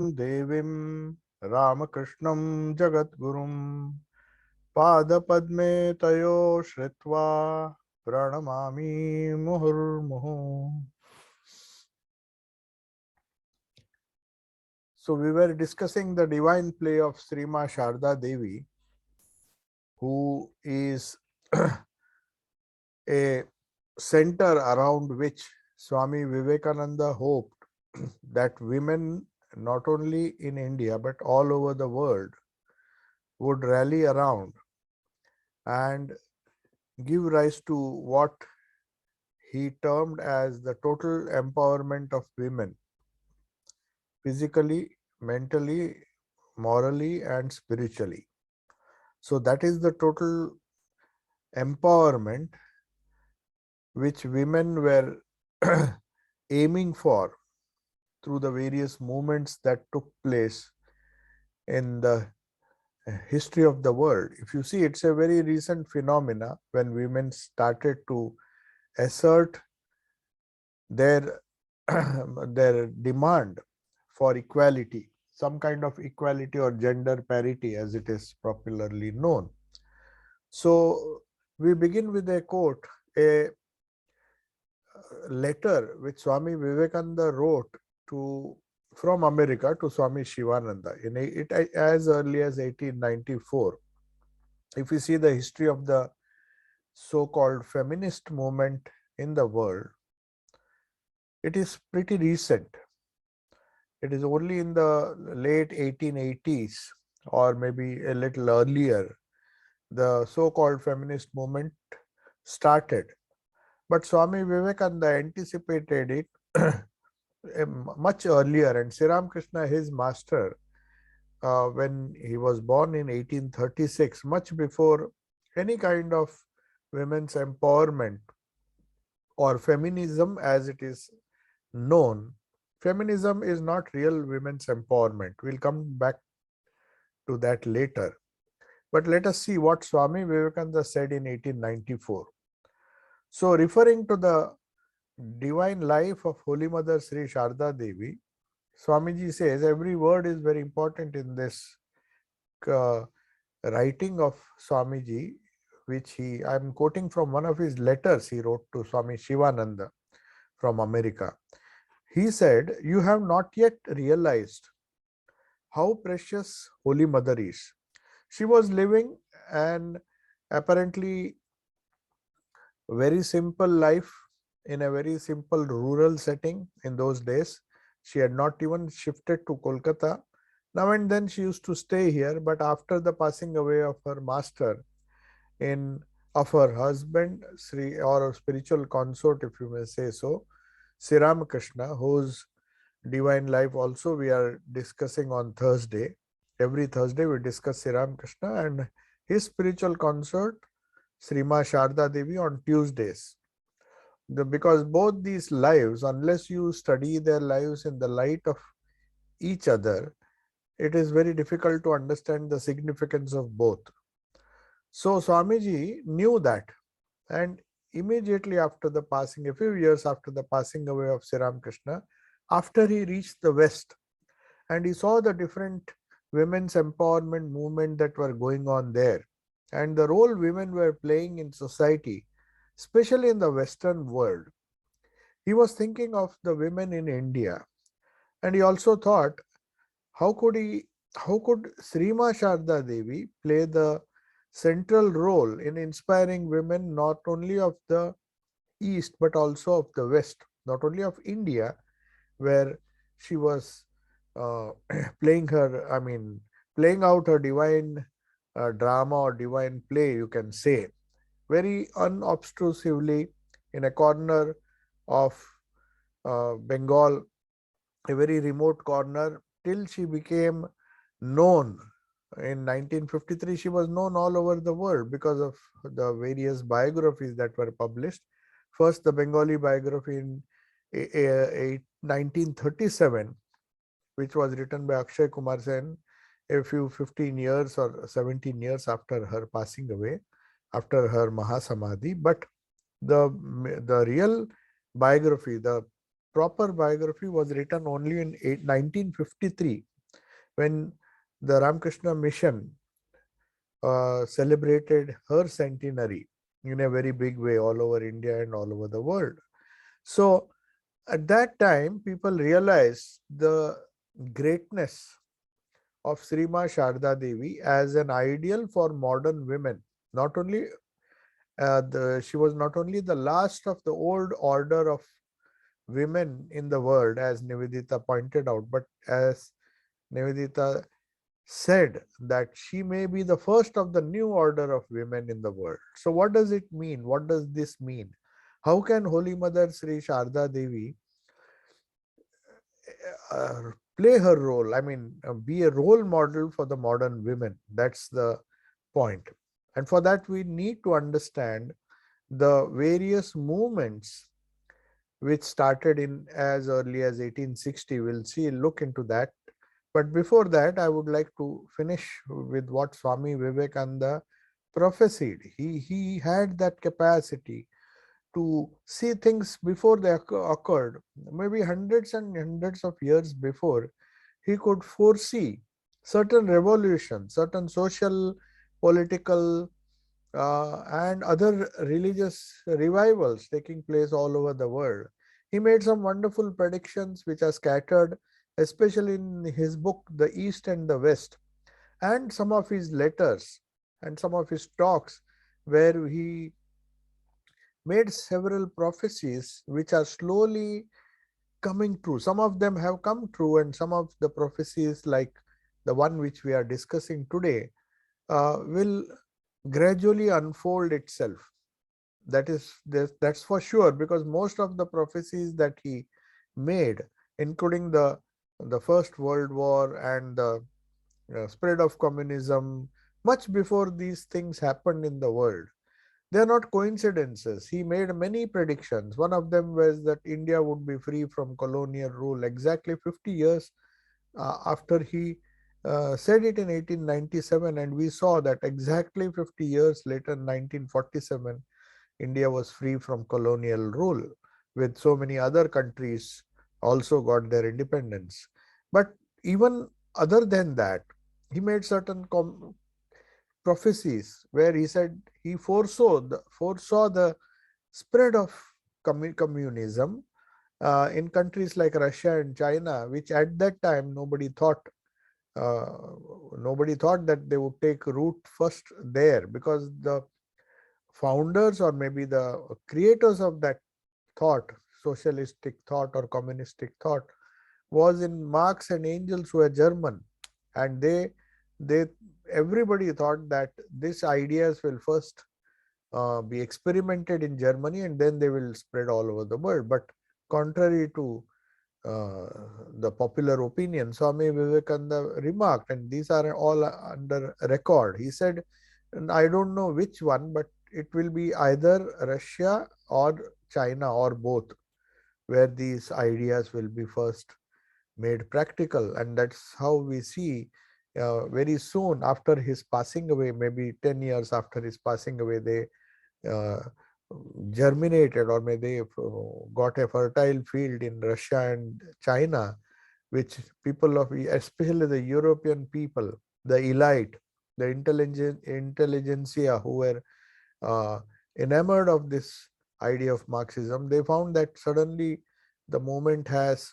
Devim Ramakrishnam Jagadgurum Padapadme Tayo Shritva Pranamami Muhurmuhu. So we were discussing the divine play of Srima Sharda Devi, who is a center around which Swami Vivekananda hoped that women, not only in India but all over the world, would rally around and give rise to what he termed as the total empowerment of women, physically, mentally, morally, and spiritually. So that is the total empowerment which women were aiming for through the various movements that took place in the history of the world. If you see, it's a very recent phenomena when women started to assert their their demand for equality, some kind of equality or gender parity as it is popularly known. So we begin with a quote, a letter which Swami Vivekananda wrote to from America to Swami Shivananda in it as early as 1894. If you see the history of the so-called feminist movement in the world, it is pretty recent. It is only in the late 1880s or maybe a little earlier the so-called feminist movement started. But Swami Vivekananda anticipated it much earlier, and Sri Ramakrishna, his master, when he was born in 1836, much before any kind of women's empowerment or feminism as it is known. Feminism is not real women's empowerment. We'll come back to that later. But let us see what Swami Vivekananda said in 1894. So, referring to the divine life of Holy Mother Sri Sharda Devi, Swamiji says every word is very important in this writing of Swamiji, which I'm quoting from one of his letters he wrote to Swami Shivananda from America. He said, "You have not yet realized how precious Holy Mother is. She was living an apparently very simple life in a very simple rural setting in those days. She had not even shifted to Kolkata. Now and then she used to stay here, but after the passing away of her master, of her husband, Sri, or spiritual consort, if you may say so, Sri Ramakrishna, whose divine life also we are discussing on Thursday. Every Thursday we discuss Sri Ramakrishna and his spiritual consort, Srima Sharda Devi, on Tuesdays. Because both these lives, unless you study their lives in the light of each other, it is very difficult to understand the significance of both. So Swamiji knew that, and immediately after the passing, a few years after the passing away of Sri Ramakrishna, after he reached the West and he saw the different women's empowerment movement that were going on there and the role women were playing in society, especially in the Western world, he was thinking of the women in India, and he also thought, how could Srima Sharda Devi play the central role in inspiring women not only of the East but also of the West, not only of India, where she was playing out her divine drama or divine play, you can say, very unobtrusively in a corner of Bengal, a very remote corner, till she became known. In 1953, she was known all over the world because of the various biographies that were published. First, the Bengali biography in 1937, which was written by Akshay Kumar Sen a few 15 years or 17 years after her passing away, after her Mahasamadhi. But the real biography, the proper biography, was written only in 1953 When the Ramakrishna mission celebrated her centenary in a very big way all over India and all over the world. So at that time, people realized the greatness of Srima Sharda Devi as an ideal for modern women. Not only she was not only the last of the old order of women in the world, as Nivedita pointed out, but as Nivedita said, that she may be the first of the new order of women in the world. So, what does it mean? What does this mean? How can Holy Mother Sri Sharda Devi play her role? I mean, be a role model for the modern women. That's the point. And for that, we need to understand the various movements which started in as early as 1860. We'll see, look into that. But before that, I would like to finish with what Swami Vivekananda prophesied. He had that capacity to see things before they occurred, maybe hundreds and hundreds of years before. He could foresee certain revolutions, certain social, political, and other religious revivals taking place all over the world. He made some wonderful predictions which are scattered, especially in his book, The East and the West, and some of his letters and some of his talks, where he made several prophecies which are slowly coming true. Some of them have come true, and some of the prophecies, like the one which we are discussing today, will gradually unfold itself. That's for sure, because most of the prophecies that he made, including the First World War and the spread of communism, much before these things happened in the world, they are not coincidences. He made many predictions. One of them was that India would be free from colonial rule exactly 50 years after he said it in 1897, and we saw that exactly 50 years later, 1947, India was free from colonial rule, with so many other countries also got their independence. But even other than that, he made certain prophecies where he said he foresaw the spread of communism in countries like Russia and China, which at that time uh, nobody thought that they would take root first there, because the founders or maybe the creators of that thought, socialistic thought or communistic thought, was in Marx and Engels, who were German, and they everybody thought that these ideas will first be experimented in Germany and then they will spread all over the world. But contrary to uh, the popular opinion, Swami Vivekananda remarked, and these are all under record. He said, I don't know which one, but it will be either Russia or China or both, where these ideas will be first made practical. And that's how we see very soon after his passing away, maybe 10 years after his passing away, they uh, germinated, or maybe they got a fertile field in Russia and China, which people of, especially the European people, the elite, the intelligentsia who were uh, enamored of this idea of Marxism, they found that suddenly the movement has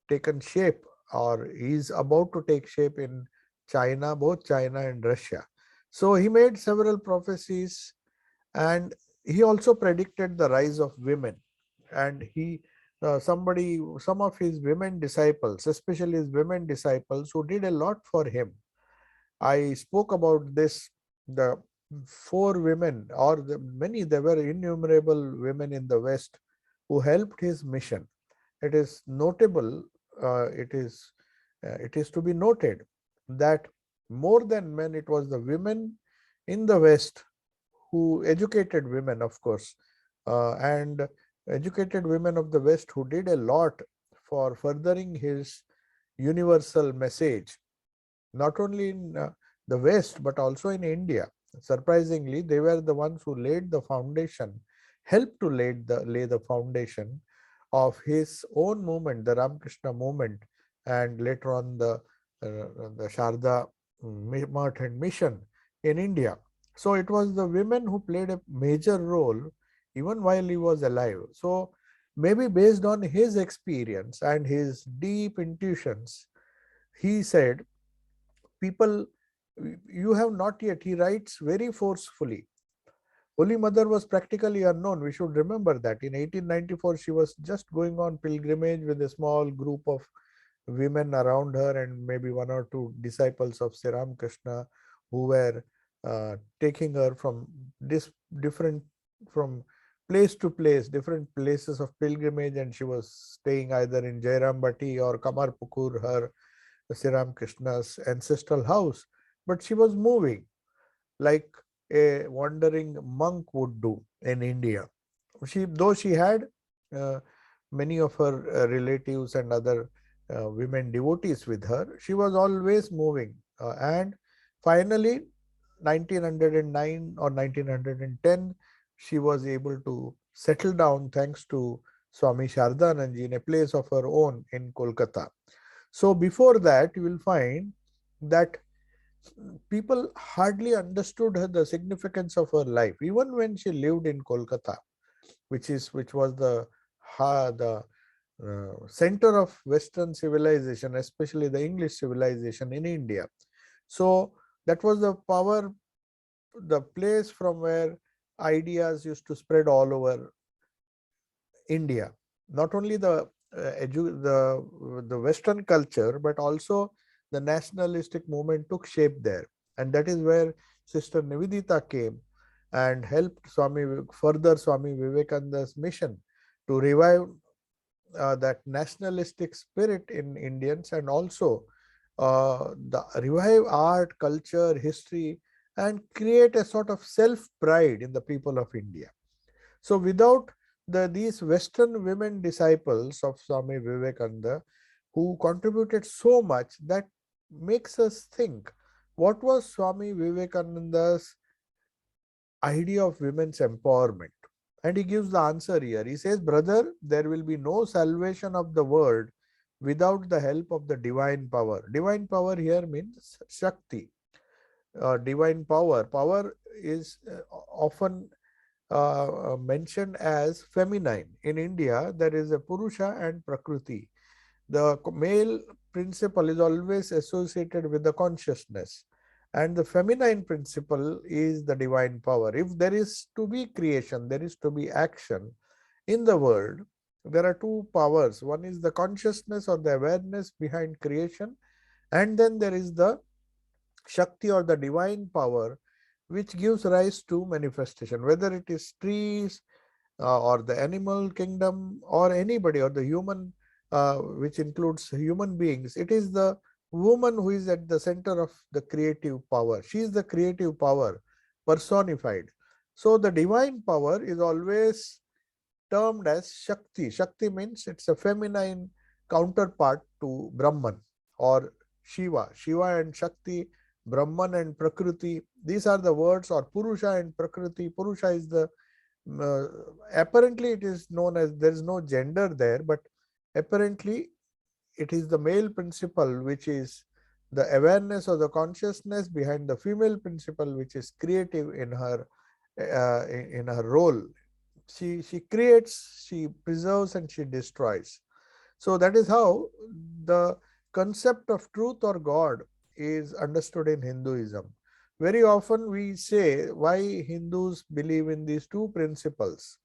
taken shape, or is about to take shape in China, both China and Russia. So he made several prophecies, and he also predicted the rise of women. And some of his women disciples, especially his women disciples, who did a lot for him. I spoke about this, the four women, or there were innumerable women in the West who helped his mission. It is notable, it is to be noted that more than men, it was the women in the West, who educated women, of course, and educated women of the West, who did a lot for furthering his universal message, not only in the West, but also in India. Surprisingly, they were the ones who laid the foundation, helped to lay the foundation of his own movement, the Ramakrishna movement, and later on the the Sharda Math and Mission in India. So it was the women who played a major role even while he was alive. So maybe based on his experience and his deep intuitions, he said, people, you have not yet, he writes very forcefully. Holy Mother was practically unknown. We should remember that. In 1894, she was just going on pilgrimage with a small group of women around her and maybe one or two disciples of Sri Ramakrishna who were taking her from this different, from place to place, different places of pilgrimage, and she was staying either in Jairambati or Kamarpukur, her Sri Ramakrishna's ancestral house. But she was moving like a wandering monk would do in India. Though she had uh, many of her relatives and other women devotees with her, she was always moving. And finally, 1909 or 1910, she was able to settle down thanks to Swami Shardananji in a place of her own in Kolkata. So before that, you will find that people hardly understood the significance of her life, even when she lived in Kolkata, which was the center of Western civilization, especially the English civilization in India. So that was the power, the place from where ideas used to spread all over India. Not only the Western culture, but also the nationalistic movement took shape there, and that is where Sister Nivedita came and helped Swami Vivekananda's mission to revive that nationalistic spirit in Indians, and also the revive art, culture, history, and create a sort of self pride in the people of India. So without these Western women disciples of Swami Vivekananda, who contributed so much, that makes us think, what was Swami Vivekananda's idea of women's empowerment? And he gives the answer here. He says, brother, there will be no salvation of the world without the help of the divine power. Divine power here means Shakti. Divine power. Power is often mentioned as feminine. In India, there is a Purusha and Prakriti. The male principle is always associated with the consciousness, and the feminine principle is the divine power. If there is to be creation, there is to be action in the world, there are two powers. One is the consciousness or the awareness behind creation, and then there is the Shakti or the divine power, which gives rise to manifestation, whether it is trees or the animal kingdom or anybody, or the human, which includes human beings. It is the woman who is at the center of the creative power. She is the creative power personified. So the divine power is always termed as Shakti. Shakti means it's a feminine counterpart to Brahman or Shiva. Shiva and Shakti, Brahman and Prakriti, these are the words, or Purusha and Prakriti. Purusha is the uh, apparently it is known as, there is no gender there, but apparently it is the male principle which is the awareness or the consciousness behind the female principle, which is creative in her role. She creates, she preserves, and she destroys. So that is how the concept of truth or God is understood in Hinduism. Very often we say, why Hindus believe in these two principles?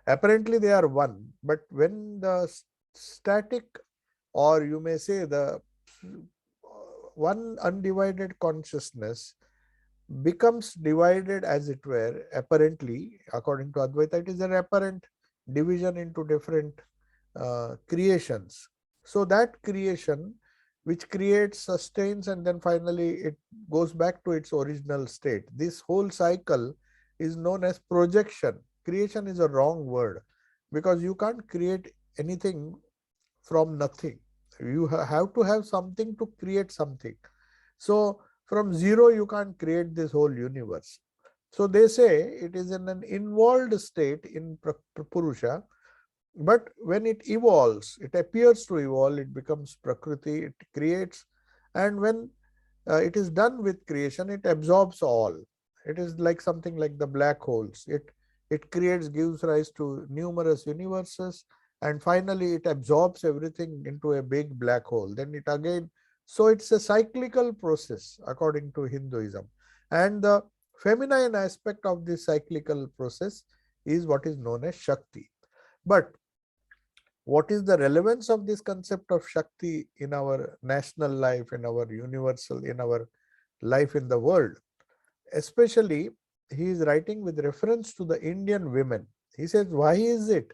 Apparently they are one, but when the static, or you may say the one undivided consciousness becomes divided, as it were, apparently, according to Advaita, it is an apparent division into different creations. So that creation, which creates, sustains, and then finally it goes back to its original state. This whole cycle is known as projection. Creation is a wrong word, because you can't create anything from nothing. You have to have something to create something. So from zero, you can't create this whole universe. So they say it is in an involved state in Purusha, but when it evolves, it appears to evolve, it becomes Prakriti, it creates, And when it is done with creation, it absorbs all. It is like something like the black holes. It creates, gives rise to numerous universes, and finally it absorbs everything into a big black hole. Then it again, so it's a cyclical process according to Hinduism. And the feminine aspect of this cyclical process is what is known as Shakti. But what is the relevance of this concept of Shakti in our national life, in our universal, in our life in the world? Especially, he is writing with reference to the Indian women. He says, why is it?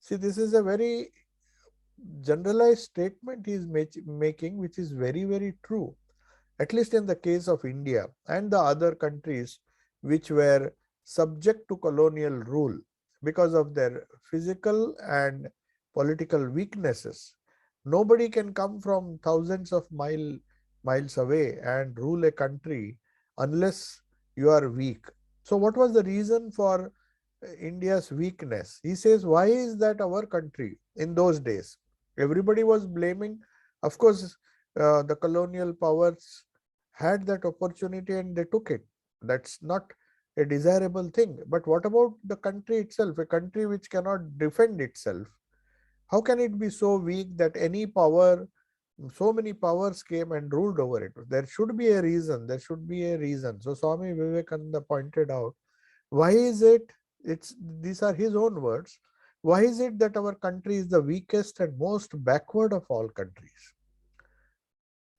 See, this is a very generalized statement he is making, which is very, very true, at least in the case of India and the other countries which were subject to colonial rule because of their physical and political weaknesses. Nobody can come from thousands of miles away and rule a country unless you are weak. So what was the reason for India's weakness? He says, why is that our country in those days? Everybody was blaming, of course, the colonial powers had that opportunity and they took it. That's not a desirable thing. But what about the country itself? A country which cannot defend itself. How can it be so weak that any power, so many powers came and ruled over it? There should be a reason. There should be a reason. So Swami Vivekananda pointed out, why is it, these are his own words, why is it that our country is the weakest and most backward of all countries?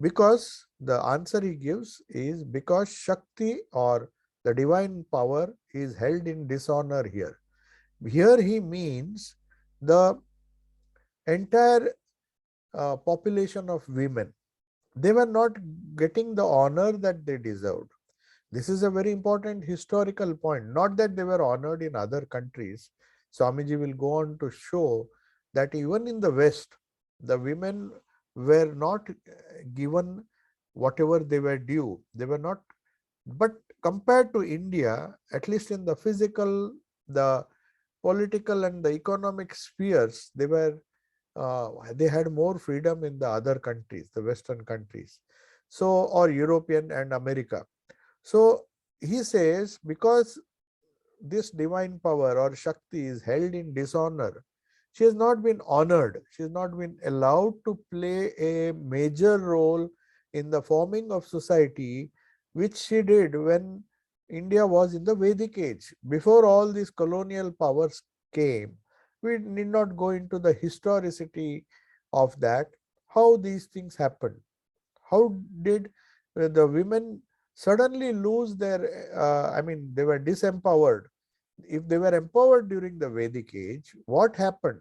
Because the answer he gives is because Shakti, or the divine power, is held in dishonor here. Here he means the entire population of women. They were not getting the honor that they deserved. This is a very important historical point. Not that they were honored in other countries. Swamiji will go on to show that even in the West, the women were not given whatever they were due. They were not, but compared to India, at least in the physical, the political and the economic spheres, they had more freedom in the other countries, the Western countries. So, or European and America. So he says, because this divine power or Shakti is held in dishonor, she has not been honored. She has not been allowed to play a major role in the forming of society, which she did when India was in the Vedic age. Before all these colonial powers came, we need not go into the historicity of that, how these things happened. How did the women suddenly lose their, they were disempowered. If they were empowered during the Vedic age, what happened?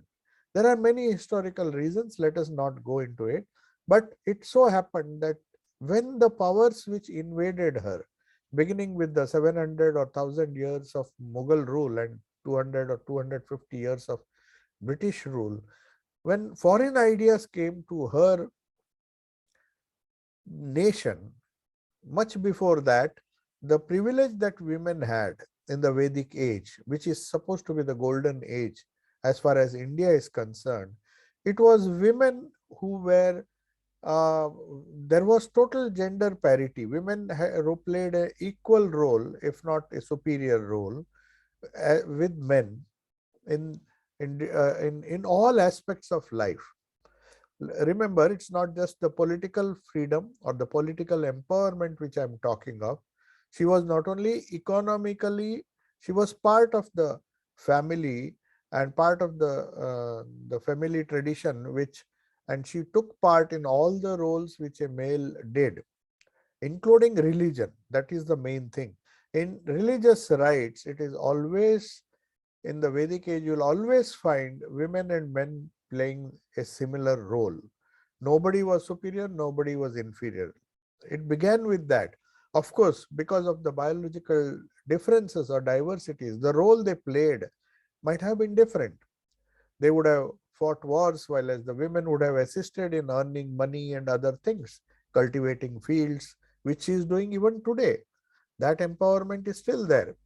There are many historical reasons, let us not go into it. But it so happened that when the powers which invaded her, beginning with the 700 or 1000 years of Mughal rule and 200 or 250 years of British rule, when foreign ideas came to her nation, much before that, the privilege that women had in the Vedic age, which is supposed to be the golden age as far as India is concerned, it was women who were, there was total gender parity. Women played an equal role, if not a superior role, with men in in all aspects of life. Remember, it's not just the political freedom or the political empowerment which I'm talking of. She was not only economically, she was part of the family and part of the family tradition, which, and she took part in all the roles which a male did, including religion. That is the main thing. In religious rites, it is always, in the Vedic age, you'll always find women and men playing a similar role. Nobody was superior, nobody was inferior. It began with that. Of course, because of the biological differences or diversities, the role they played might have been different. They would have fought wars, while as the women would have assisted in earning money and other things, cultivating fields, which she is doing even today. That empowerment is still there.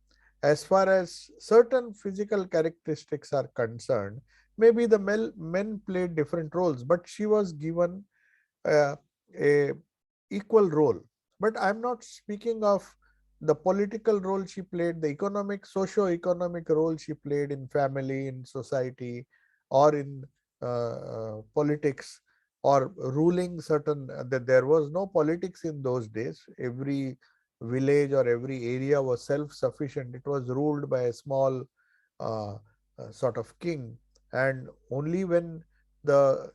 As far as certain physical characteristics are concerned, maybe the men played different roles, but she was given uh, a equal role. But I'm not speaking of the political role she played, the economic, socio-economic role she played in family, in society, or in politics, or ruling certain. That there was no politics in those days. Every village or every area was self-sufficient. It was ruled by a small uh, sort of king, and only when the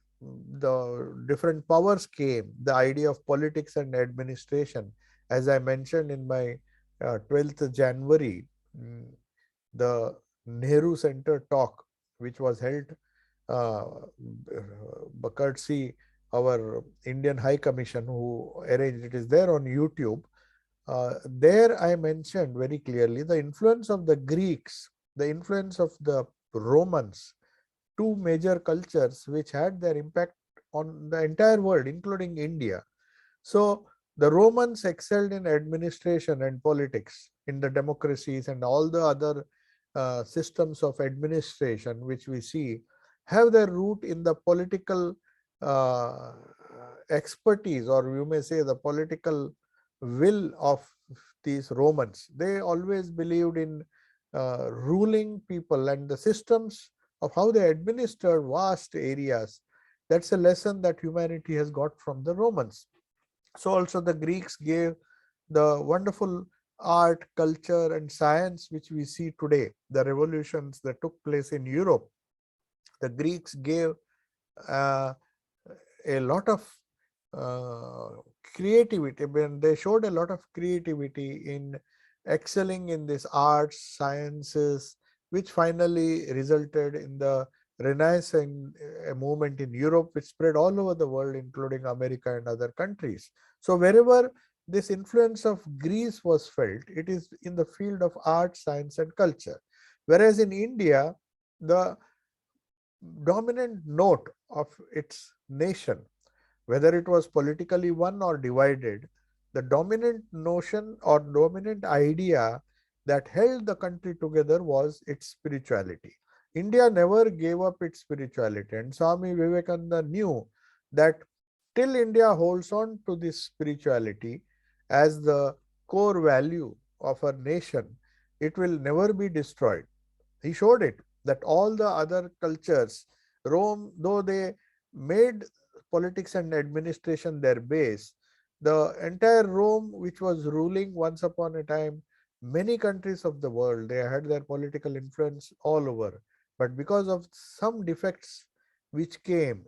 different powers came, the idea of politics and administration, as I mentioned in my 12th January, mm, the Nehru Center talk, which was held uh, courtesy our Indian High Commission who arranged it, is there on YouTube. There I mentioned very clearly the influence of the Greeks, the influence of the Romans, two major cultures which had their impact on the entire world, including India. So the Romans excelled in administration and politics, in the democracies and all the other systems of administration which we see have their root in the political uh, expertise, or you may say the political will of these Romans. They always believed in ruling people and the systems of how they administered vast areas. That's a lesson that humanity has got from the Romans. So also the Greeks gave the wonderful art, culture, and science which we see today, the revolutions that took place in Europe. The Greeks gave uh, a lot of uh, creativity. When they showed a lot of creativity in excelling in this arts, sciences, which finally resulted in the Renaissance movement in Europe, which spread all over the world, including America and other countries. So wherever this influence of Greece was felt, it is in the field of art, science, and culture. Whereas in India, the dominant note of its nation, whether it was politically won or divided, the dominant notion or dominant idea that held the country together was its spirituality. India never gave up its spirituality, and Swami Vivekananda knew that till India holds on to this spirituality as the core value of our nation, it will never be destroyed. He showed it that all the other cultures, Rome, though they made politics and administration their base, the entire Rome, which was ruling once upon a time many countries of the world, they had their political influence all over. But because of some defects which came,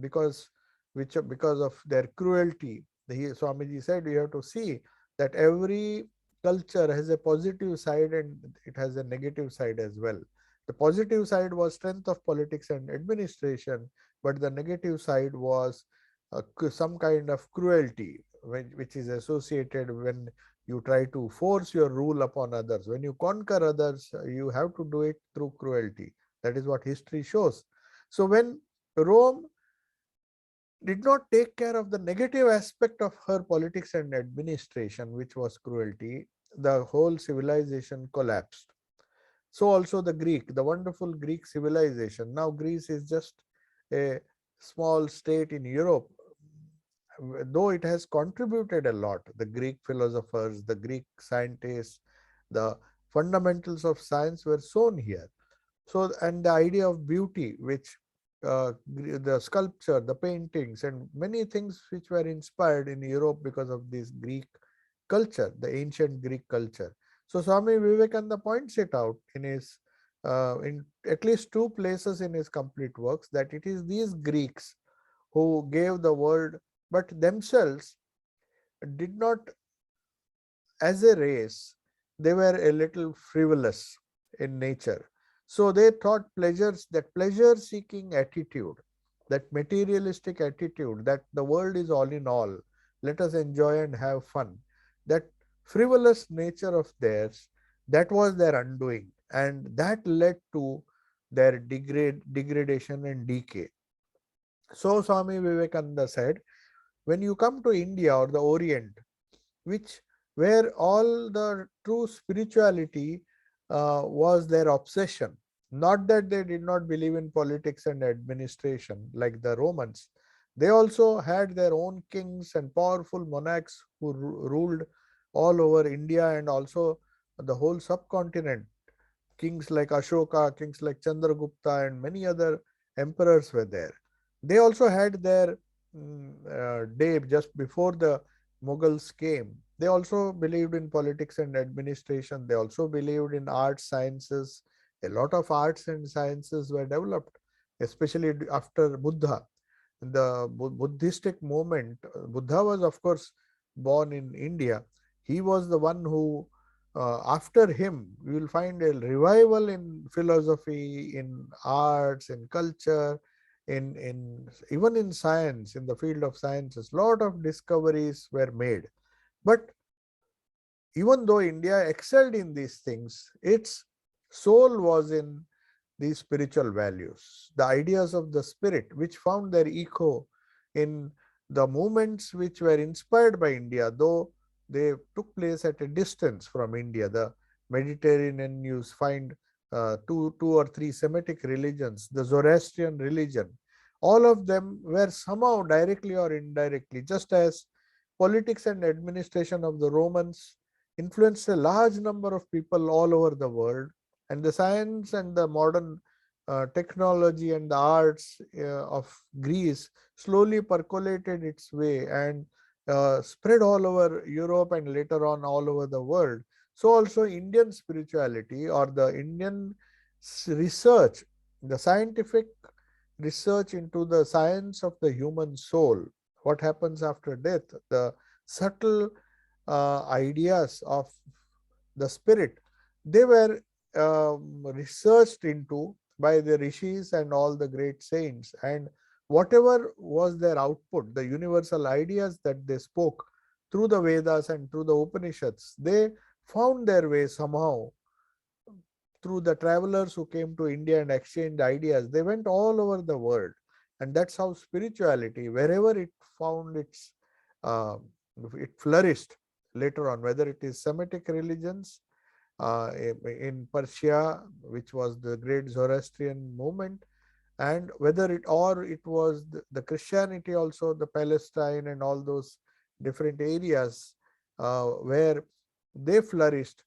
because because of their cruelty, Swamiji said you have to see that every culture has a positive side and it has a negative side as well. The positive side was strength of politics and administration, but the negative side was some kind of cruelty, which is associated when you try to force your rule upon others. When you conquer others, you have to do it through cruelty. That is what history shows. So when Rome did not take care of the negative aspect of her politics and administration, which was cruelty, the whole civilization collapsed. So also the Greek, the wonderful Greek civilization. Now Greece is just a small state in Europe, though it has contributed a lot. The Greek philosophers, the Greek scientists, the fundamentals of science were shown here. So, and the idea of beauty, which the sculpture, the paintings, and many things which were inspired in Europe because of this Greek culture, the ancient Greek culture. So Swami Vivekananda points it out in at least two places in his complete works, that it is these Greeks who gave the world, but themselves did not, as a race, they were a little frivolous in nature. So they thought pleasures, that pleasure seeking attitude, that materialistic attitude, that the world is all in all, let us enjoy and have fun, that frivolous nature of theirs, that was their undoing, and that led to their degradation and decay. So Swami Vivekananda said, when you come to India or the Orient, which where all the true spirituality was their obsession, not that they did not believe in politics and administration like the Romans, They also had their own kings and powerful monarchs who ruled all over India and also the whole subcontinent. Kings like Ashoka, kings like Chandragupta, and many other emperors were there. They also had their day just before the Mughals came. They also believed in politics and administration. They also believed in arts, sciences. A lot of arts and sciences were developed, especially after Buddha. The Buddhistic movement, Buddha was, of course, born in India. He was the one who, after him, we will find a revival in philosophy, in arts, in culture, in even in science, in the field of sciences. Lot of discoveries were made. But even though India excelled in these things, its soul was in these spiritual values, the ideas of the spirit, which found their echo in the movements which were inspired by India, though they took place at a distance from India. The Mediterranean, you find two or three Semitic religions, the Zoroastrian religion, all of them were somehow directly or indirectly, just as politics and administration of the Romans influenced a large number of people all over the world, and the science and the modern technology and the arts of Greece slowly percolated its way and spread all over Europe and later on all over the world. So also Indian spirituality or the Indian research, the scientific research into the science of the human soul, what happens after death, the subtle ideas of the spirit, they were researched into by the rishis and all the great saints, and whatever was their output, the universal ideas that they spoke through the Vedas and through the Upanishads, they found their way somehow through the travelers who came to India and exchanged ideas. They went all over the world, and that's how spirituality, wherever it found uh, it flourished later on, whether it is Semitic religions in Persia, which was the great Zoroastrian movement, and whether it was the Christianity also, the Palestine and all those different areas where they flourished,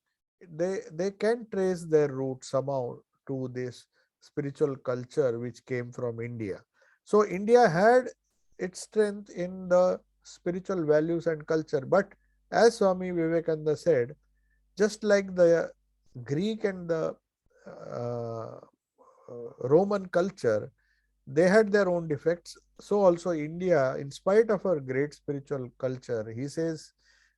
they can trace their roots somehow to this spiritual culture which came from India. So India had its strength in the spiritual values and culture, but as Swami Vivekananda said, just like the Greek and the uh, Roman culture, they had their own defects. So also India, in spite of our great spiritual culture, he says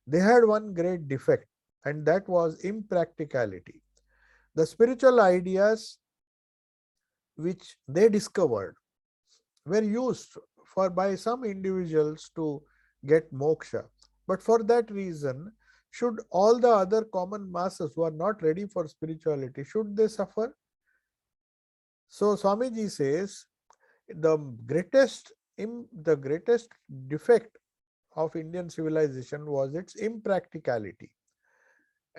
they had one great defect, and that was impracticality. The spiritual ideas which they discovered were used for by some individuals to get moksha. But for that reason, should all the other common masses who are not ready for spirituality, should they suffer? So Swamiji says the greatest defect of Indian civilization was its impracticality.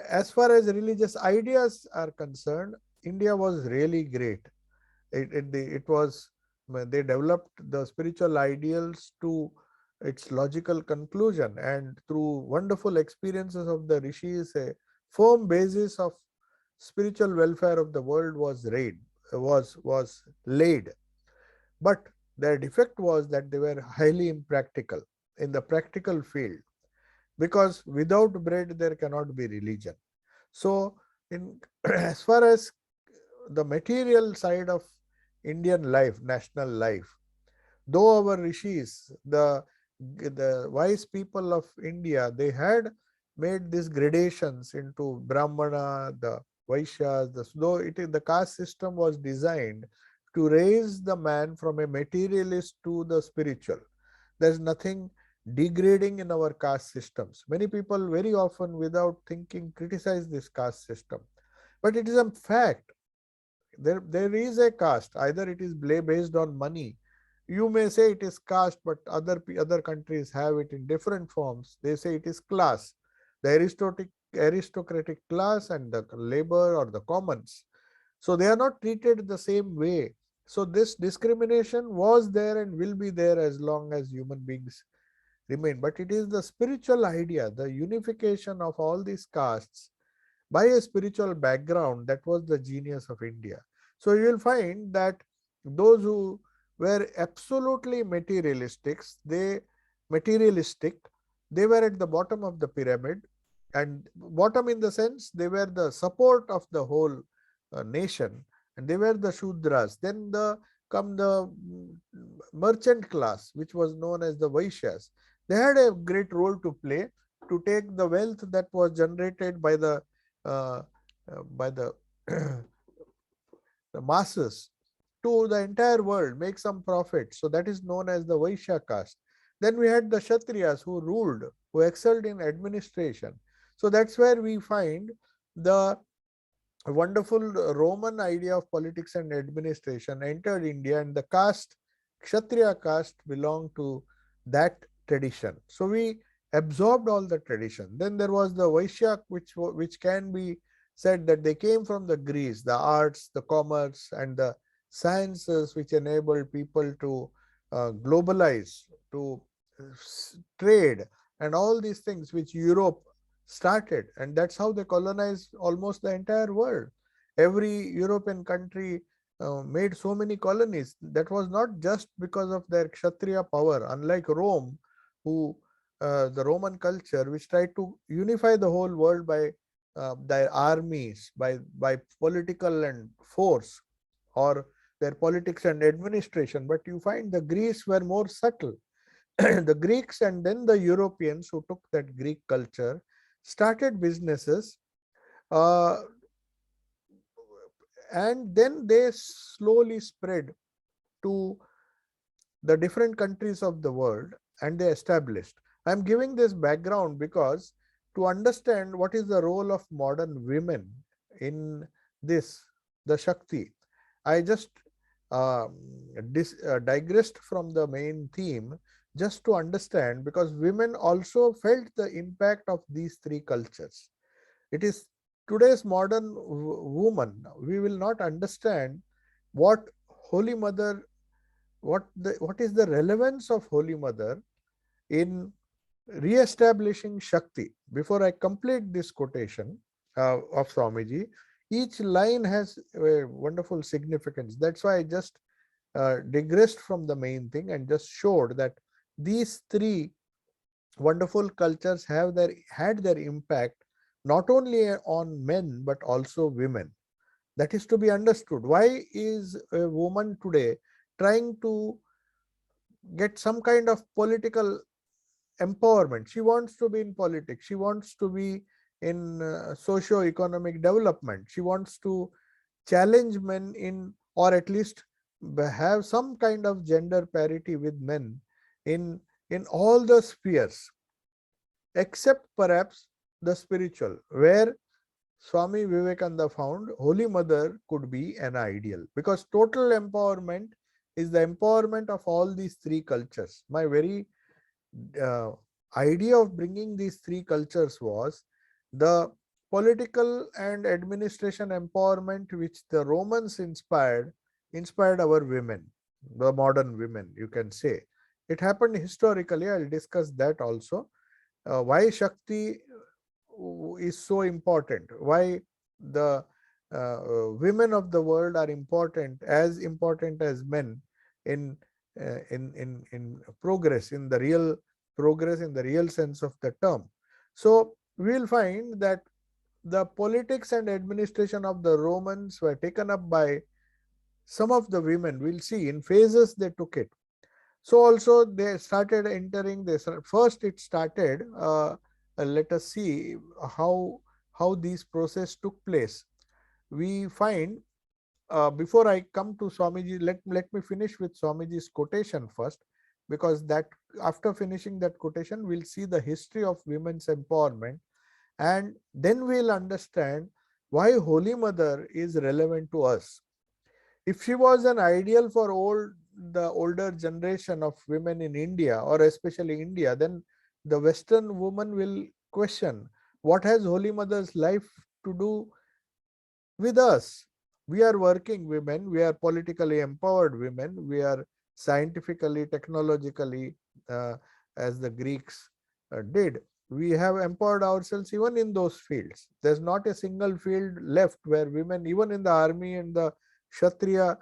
As far as religious ideas are concerned, India was really great. It was, they developed the spiritual ideals to its logical conclusion, and through wonderful experiences of the rishis, a firm basis of spiritual welfare of the world was laid. But their defect was that they were highly impractical in the practical field, because without bread there cannot be religion. So, in as far as the material side of Indian life, national life, though our rishis, the wise people of India, they had made these gradations into Brahmana, the Vaishyas, though the caste system was designed to raise the man from a materialist to the spiritual. There's nothing degrading in our caste systems. Many people very often without thinking criticize this caste system. But it is a fact. There is a caste. Either it is based on money. You may say it is caste, but other countries have it in different forms. They say it is class. The aristocratic class and the labor or the commons. So they are not treated the same way So this discrimination was there and will be there as long as human beings remain. But it is the spiritual idea, the unification of all these castes by a spiritual background, that was the genius of India. So you will find that those who were absolutely materialistic, they were at the bottom of the pyramid, and bottom in the sense they were the support of the whole nation, and they were the Shudras. Then the merchant class, which was known as the Vaishyas. They had a great role to play to take the wealth that was generated uh, by the masses to the entire world, make some profit. So that is known as the Vaishya caste. Then we had the Kshatriyas who ruled, who excelled in administration. So that's where we find the wonderful Roman idea of politics and administration entered India, and the caste, Kshatriya caste, belonged to that tradition. So we absorbed all the tradition. Then there was the Vaishya, which can be said that they came from the Greece, the arts, the commerce, and the sciences, which enabled people to globalize, to trade, and all these things which Europe started, and that's how they colonized almost the entire world. Every European country made so many colonies. That was not just because of their Kshatriya power, unlike Rome, who the Roman culture, which tried to unify the whole world by their armies, by political and force, or their politics and administration. But you find the Greeks were more subtle. The Greeks and then the Europeans who took that Greek culture started businesses, uh, and then they slowly spread to the different countries of the world, and they established. I'm giving this background because to understand what is the role of modern women in this, the Shakti, I just digressed from the main theme just to understand, because women also felt the impact of these three cultures. It is today's modern woman, we will not understand what Holy Mother, what is the relevance of Holy Mother in re-establishing Shakti. Before I complete this quotation of Swamiji, each line has a wonderful significance. That's why I just digressed from the main thing and just showed that these three wonderful cultures had their impact not only on men but also women. That is to be understood. Why is a woman today trying to get some kind of political empowerment? She wants to be in politics. She wants to be in socio-economic development. She wants to challenge men in, or at least have some kind of gender parity with men in in all the spheres, except perhaps the spiritual, where Swami Vivekananda found Holy Mother could be an ideal, because total empowerment is the empowerment of all these three cultures. My very uh, idea of bringing these three cultures was the political and administration empowerment which the Romans inspired our women, the modern women, you can say. It happened historically. I'll discuss that also. Why Shakti is so important, why the women of the world are important as men in in progress, in the real progress, in the real sense of the term. So we will find that the politics and administration of the Romans were taken up by some of the women. We'll see in phases they took it. So also they started entering this. First it started, let us see how this process took place. We find, before I come to Swamiji, let me finish with Swamiji's quotation first, because that after finishing that quotation, we'll see the history of women's empowerment, and then we'll understand why Holy Mother is relevant to us. If she was an ideal for the older generation of women in India, or especially India, then the Western woman will question, what has Holy Mother's life to do with us? We are working women, we are politically empowered women, we are scientifically, technologically, uh, as the Greeks did. We have empowered ourselves even in those fields. There's not a single field left where women, even in the army and the Kshatriya,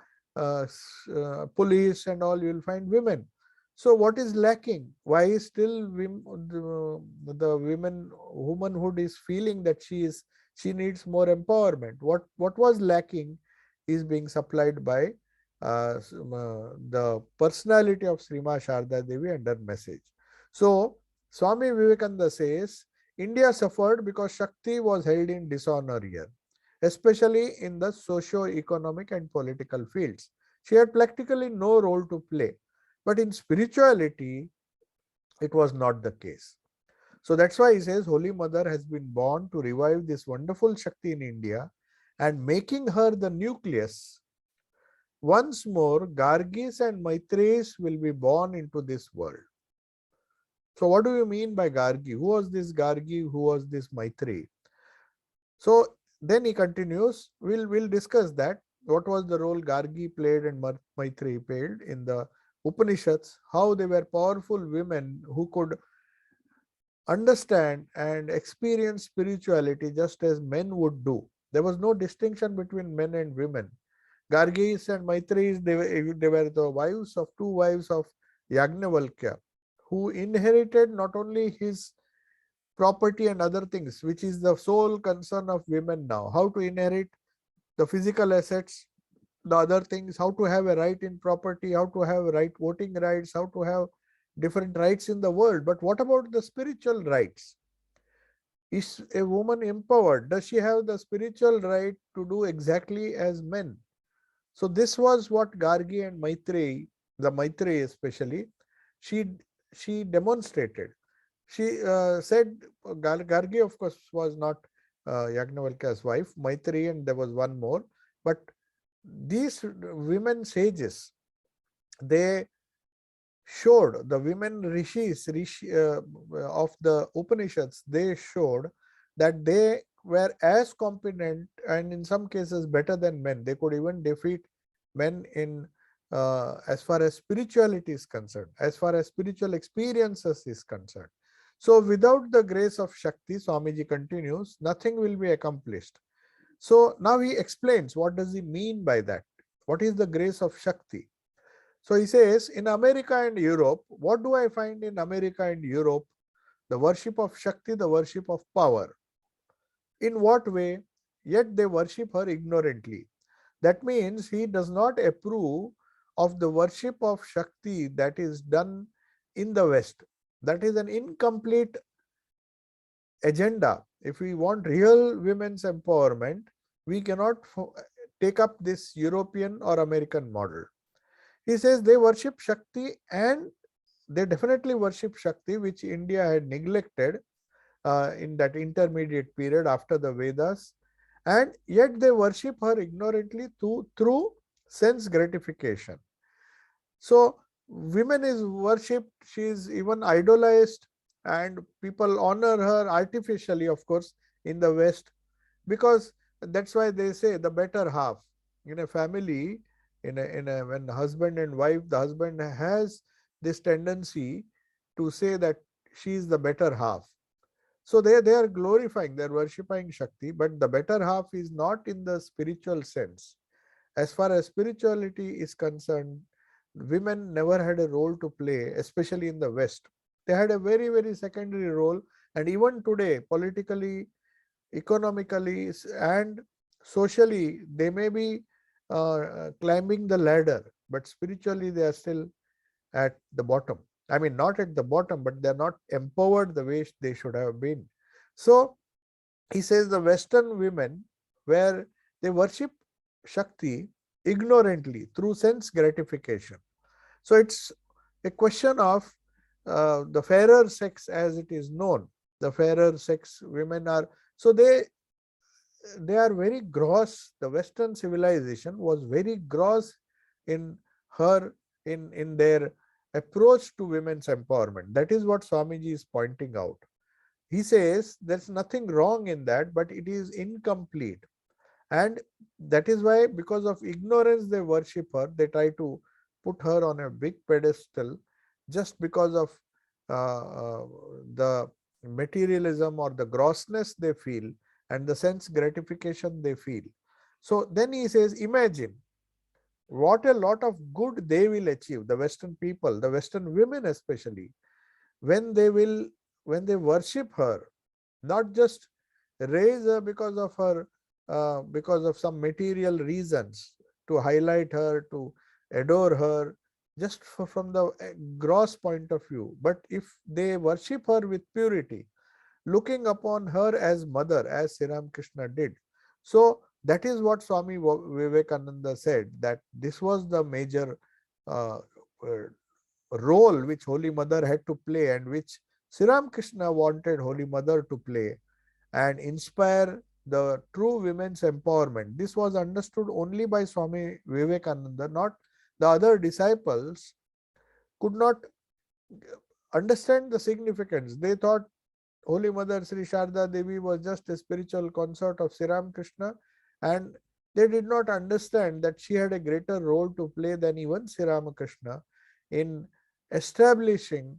police and all, you will find women. So what is lacking? Why is still the womanhood is feeling that she needs more empowerment? What was lacking is being supplied by the personality of Srima Sharda Devi and her message. So Swami Vivekananda says India suffered because Shakti was held in dishonor here, especially in the socio-economic and political fields. She had practically no role to play. But in spirituality, it was not the case. So that's why he says Holy Mother has been born to revive this wonderful Shakti in India and making her the nucleus. Once more, Gargis and Maitreys will be born into this world. So what do you mean by Gargi? Who was this Gargi? Who was this Maitreyi? So then he continues, we'll discuss that. What was the role Gargi played and Maitreyi played in the Upanishads, how they were powerful women who could understand and experience spirituality just as men would do. There was no distinction between men and women. Gargis and Maitreys, they were the wives of two wives of Yagnavalkya, who inherited not only his property and other things, which is the sole concern of women now, how to inherit the physical assets, the other things, how to have a right in property, how to have right voting rights, how to have different rights in the world. But what about the spiritual rights? Is a woman empowered? Does she have the spiritual right to do exactly as men? So this was what Gargi and Maitreyi, the Maitreyi especially, she she demonstrated. She said, Gargi of course was not Yagnavalkya's wife, Maitreyi, and there was one more. But these women sages, they showed, the women rishis of the Upanishads, they showed that they were as competent and in some cases better than men. They could even defeat men in as far as spirituality is concerned, as far as spiritual experiences is concerned. So without the grace of Shakti, Swamiji continues, nothing will be accomplished. So now he explains what does he mean by that. What is the grace of Shakti? So he says, in America and Europe, what do I find in America and Europe? The worship of Shakti, the worship of power. In what way? Yet they worship her ignorantly. That means he does not approve of the worship of Shakti that is done in the West. That is an incomplete agenda. If we want real women's empowerment, we cannot take up this European or American model. He says they worship Shakti and they definitely worship Shakti, which India had neglected in that intermediate period after the Vedas, and yet they worship her ignorantly through sense gratification. So women is worshipped, she is even idolized, and people honor her artificially, of course, in the West, because that's why they say the better half in a family, in a when husband and wife, the husband has this tendency to say that she is the better half. So they are glorifying, they are worshipping Shakti, but the better half is not in the spiritual sense. As far as spirituality is concerned, women never had a role to play, especially in the West. They had a very, very secondary role. And even today, politically, economically, and socially, they may be climbing the ladder, but spiritually, they are still at the bottom. I mean, not at the bottom, but they're not empowered the way they should have been. So he says the Western women, where they worship Shakti ignorantly through sense gratification. So it's a question of the fairer sex, as it is known. The fairer sex women are, so they are very gross. The Western civilization was very gross in her in their approach to women's empowerment. That is what Swamiji is pointing out. He says there's nothing wrong in that, but it is incomplete. And that is why, because of ignorance, they worship her. They try to put her on a big pedestal just because of the materialism or the grossness they feel and the sense gratification they feel. So then he says, imagine what a lot of good they will achieve, the Western people, the Western women especially, when they will, when they worship her, not just raise her because of her, because of some material reasons, to highlight her, to adore her, just from the gross point of view, but if they worship her with purity, looking upon her as mother, as Sri Ramakrishna did. So that is what Swami Vivekananda said, that this was the major uh, uh, role which Holy Mother had to play, and which Sri Ramakrishna wanted Holy Mother to play and inspire the true women's empowerment. This was understood only by Swami Vivekananda, not the other disciples could not understand the significance. They thought Holy Mother Sri Sharada Devi was just a spiritual consort of Sri Ramakrishna, and they did not understand that she had a greater role to play than even Sri Ramakrishna in establishing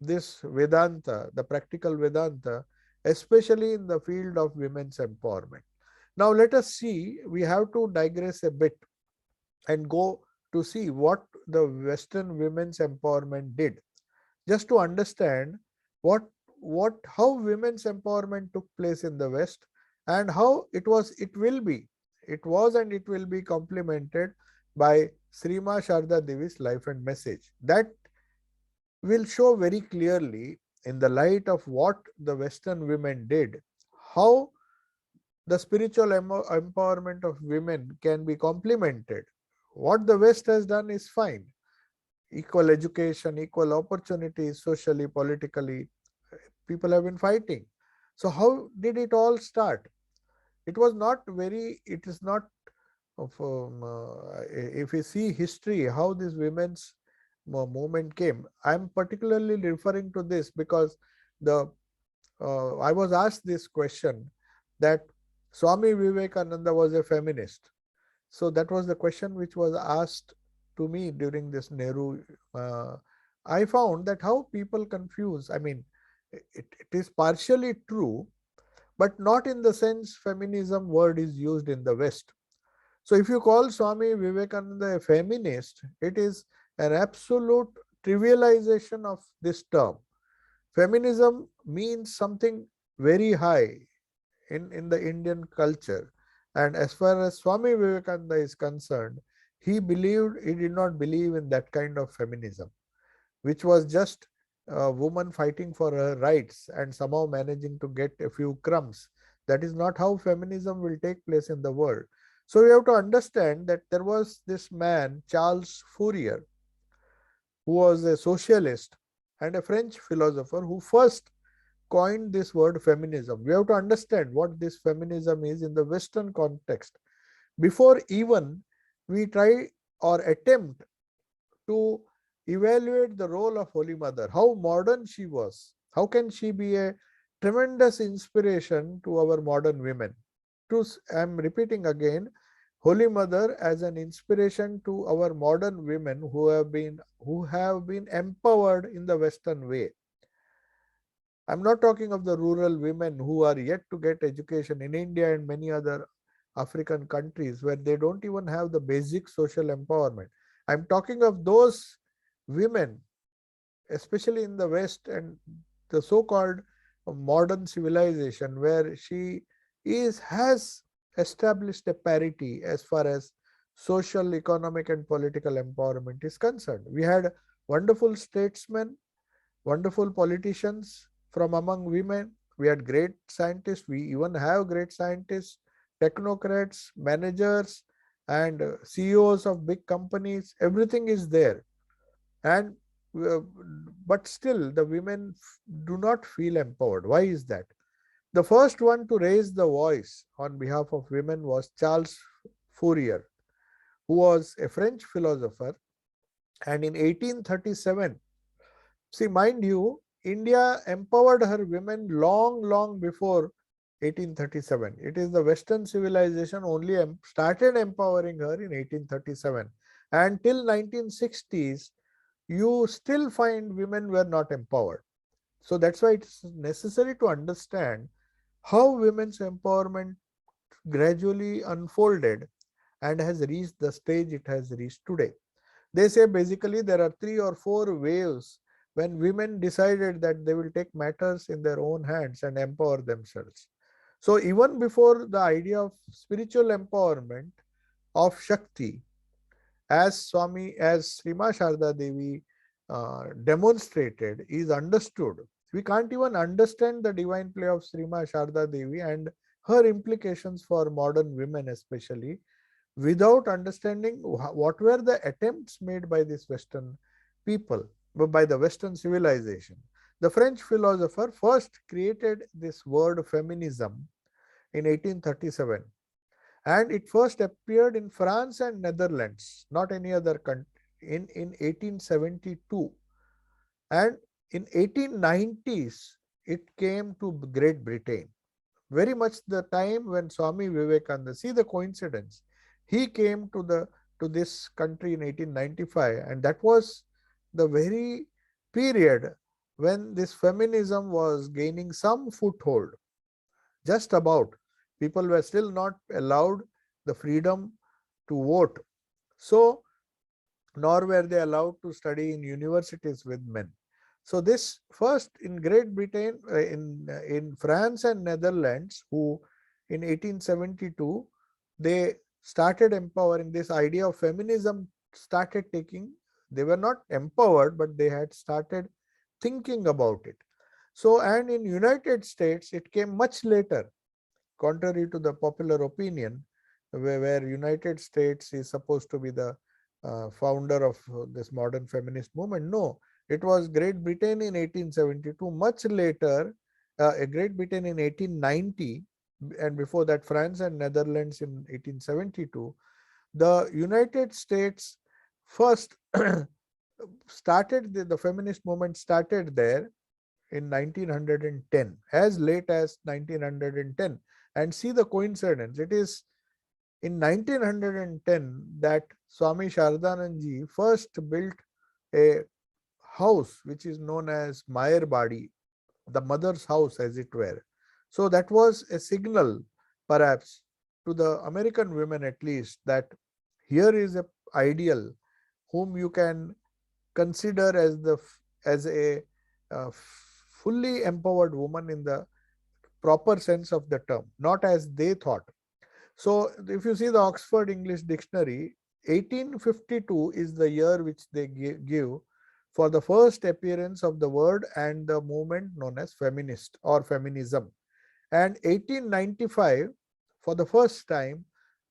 this Vedanta, the practical Vedanta, especially in the field of women's empowerment. Now let us see, we have to digress a bit and go to see what the Western women's empowerment did, just to understand what how women's empowerment took place in the West, and how it was and it will be complemented by Srima Sharda Devi's life and message. That will show very clearly, in the light of what the Western women did, how the spiritual empowerment of women can be complemented. What the West has done is fine: equal education, equal opportunities, socially, politically, people have been fighting. So how did it all start? It was not very, it is not of, if we see history, how this women's movement came. I'm particularly referring to this because the I was asked this question, that Swami Vivekananda was a feminist. So that was the question which was asked to me during this Nehru. I found that how people confuse. I mean, it is partially true, but not in the sense feminism word is used in the West. So if you call Swami Vivekananda a feminist, it is an absolute trivialization of this term. Feminism means something very high in the Indian culture. And as far as Swami Vivekananda is concerned, he did not believe in that kind of feminism, which was just a woman fighting for her rights and somehow managing to get a few crumbs. That is not how feminism will take place in the world. So we have to understand that there was this man, Charles Fourier, who was a socialist and a French philosopher, who first coined this word feminism. We have to understand what this feminism is in the Western context before even we try or attempt to evaluate the role of Holy Mother, how modern she was. How can she be a tremendous inspiration to our modern women? I'm repeating again, Holy Mother as an inspiration to our modern women who have been empowered in the Western way. I'm not talking of the rural women who are yet to get education in India and many other African countries where they don't even have the basic social empowerment. I'm talking of those women, especially in the West and the so-called modern civilization, where she has established a parity as far as social, economic, and political empowerment is concerned. We had wonderful statesmen, wonderful politicians from among women. We had great scientists. We even have great scientists, technocrats, managers, and CEOs of big companies. Everything is there. And uh, but still the women do not feel empowered. Why is that? The first one to raise the voice on behalf of women was Charles Fourier, who was a French philosopher. And in 1837, see, mind you, India empowered her women long before 1837. It is the Western civilization only started empowering her in 1837. And till 1960s, you still find women were not empowered. So that's why it's necessary to understand how women's empowerment gradually unfolded and has reached the stage it has reached today. They say basically there are 3 or 4 waves when women decided that they will take matters in their own hands and empower themselves. So even before the idea of spiritual empowerment of Shakti, as Srima Sharda Devi demonstrated, is understood. We can't even understand the divine play of Srima Sharda Devi and her implications for modern women especially, without understanding what were the attempts made by this Western people, by the Western civilization. The French philosopher first created this word feminism in 1837, and it first appeared in France and Netherlands, not any other country, in 1872. And in 1890s, it came to Great Britain, very much the time when Swami Vivekananda, see the coincidence, he came to this country in 1895, and that was the very period when this feminism was gaining some foothold. Just about, people were still not allowed the freedom to vote, so nor were they allowed to study in universities with men. So this first in Great Britain, in France and Netherlands, who in 1872 they started empowering, this idea of feminism started taking. They were not empowered, but they had started thinking about it. So, and in United States it came much later, contrary to the popular opinion, where United States is supposed to be the founder of this modern feminist movement. No, it was Great Britain in 1872. Much later, Great Britain in 1890, and before that France and Netherlands in 1872. The United States first started, the feminist movement started there in 1910, as late as 1910. And see the coincidence, it is in 1910 that Swami Shardanandji first built a house which is known as Mayer Badi, the mother's house as it were. So that was a signal perhaps to the American women at least, that here is a ideal whom you can consider as a fully empowered woman in the proper sense of the term, not as they thought. So if you see the Oxford English Dictionary, 1852 is the year which they give for the first appearance of the word and the movement known as feminist or feminism. And 1895, for the first time,